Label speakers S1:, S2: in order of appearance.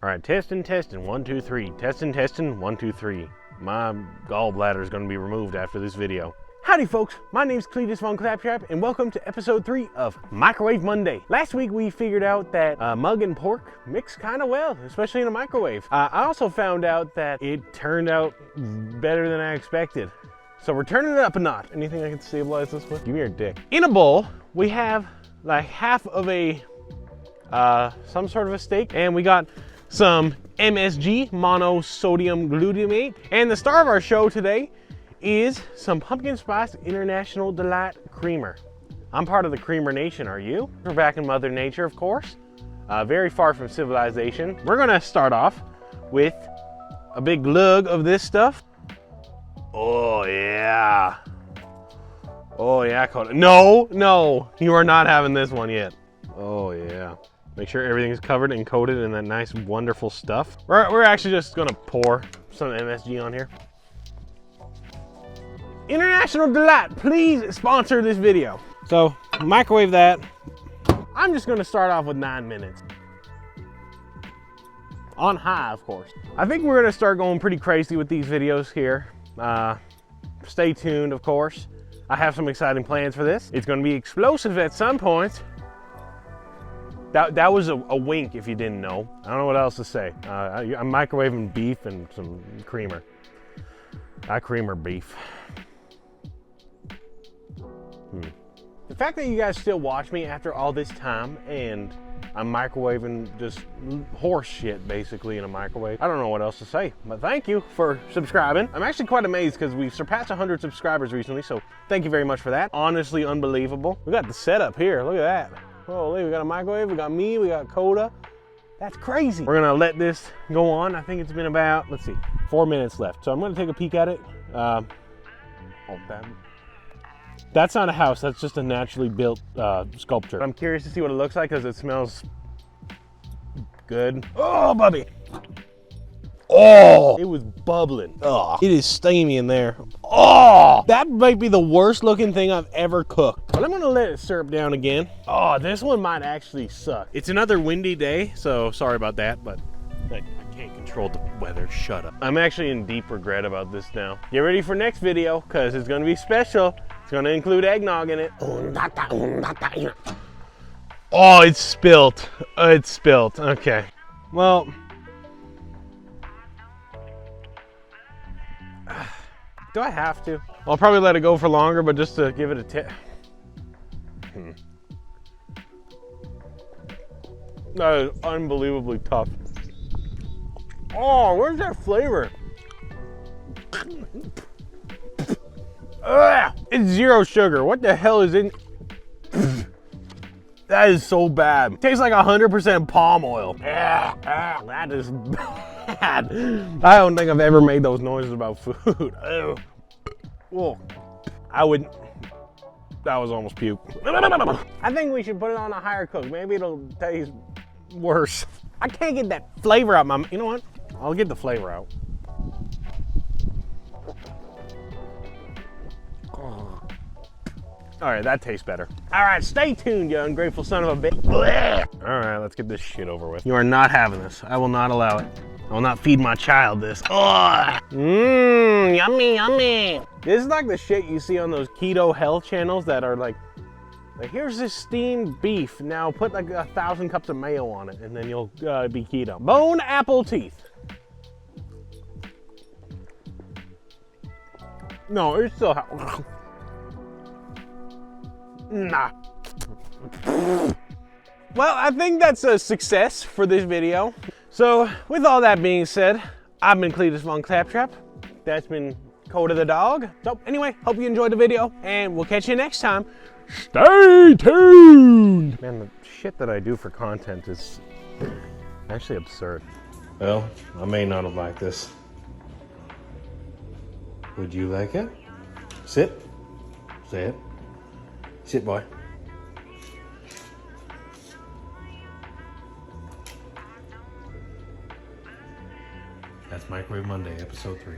S1: All right, testing, 1, 2, 3. Testing, 1, 2, 3. My gallbladder is going to be removed after this video. Howdy folks, my name's Cletus von Claptrap and welcome to episode 3 of Microwave Monday. Last week we figured out that mug and pork mix kind of well, especially in a microwave. I also found out that it turned out better than I expected. So we're turning it up a notch. Anything I can stabilize this with? Give me your dick. In a bowl, we have like half of a, some sort of a steak, and we got some MSG, monosodium glutamate. And the star of our show today is some pumpkin spice international delight creamer. I'm part of the creamer nation, are you? We're back in Mother Nature, of course. Very far from civilization. We're gonna start off with a big lug of this stuff. Oh yeah. Oh yeah, no, you are not having this one yet. Oh yeah. Make sure everything's covered and coated in that nice, wonderful stuff. We're actually just gonna pour some MSG on here. International Delight, please sponsor this video. So, microwave that. I'm just gonna start off with 9 minutes. On high, of course. I think we're gonna start going pretty crazy with these videos here. Stay tuned, of course. I have some exciting plans for this. It's gonna be explosive at some point. That was a wink if you didn't know. I don't know what else to say. I'm microwaving beef and some creamer. I creamer beef. The fact that you guys still watch me after all this time and I'm microwaving just horse shit basically in a microwave, I don't know what else to say, but thank you for subscribing. I'm actually quite amazed because we've surpassed 100 subscribers recently, so thank you very much for that. Honestly unbelievable. We got the setup here, look at that. Holy, we got a microwave, we got me, we got Coda. That's crazy. We're gonna let this go on. I think it's been about, let's see, 4 minutes left. So I'm gonna take a peek at it. That's not a house, that's just a naturally built sculpture. I'm curious to see what it looks like because it smells good. Oh, Bubby. Oh, it was bubbling. Oh, it is steamy in there. Oh, that might be the worst looking thing I've ever cooked. But I'm gonna let it syrup down again. Oh, this one might actually suck. It's another windy day, so sorry about that, but I can't control the weather, shut up. I'm actually in deep regret about this now. Get ready for next video, because it's gonna be special. It's gonna include eggnog in it. Oh, it's spilt. It's spilt, okay. Well, do I have to? I'll probably let it go for longer, but just to give it a tip. That is unbelievably tough. Oh, where's that flavor? It's 0 sugar. What the hell is in? That is so bad. It tastes like 100% palm oil. That is bad. I don't think I've ever made those noises about food. Whoa. That was almost puke. I think we should put it on a higher cook. Maybe it'll taste worse. I can't get that flavor out my, you know what? I'll get the flavor out. All right, that tastes better. All right, stay tuned, you ungrateful son of a bitch. All right, let's get this shit over with. You are not having this. I will not allow it. I will not feed my child this. Mmm, yummy, yummy. This is like the shit you see on those keto health channels that are like here's this steamed beef. Now put like 1,000 cups of mayo on it and then you'll be keto. Bone apple teeth. No, it's still nah. Well, I think that's a success for this video. So, with all that being said, I've been Cletus von Claptrap. That's been Coda the dog. So, anyway, hope you enjoyed the video, and we'll catch you next time. Stay tuned! Man, the shit that I do for content is actually absurd. Well, I may not have liked this. Would you like it? Sit. Say it. Sit, boy. That's Microwave Monday, episode 3.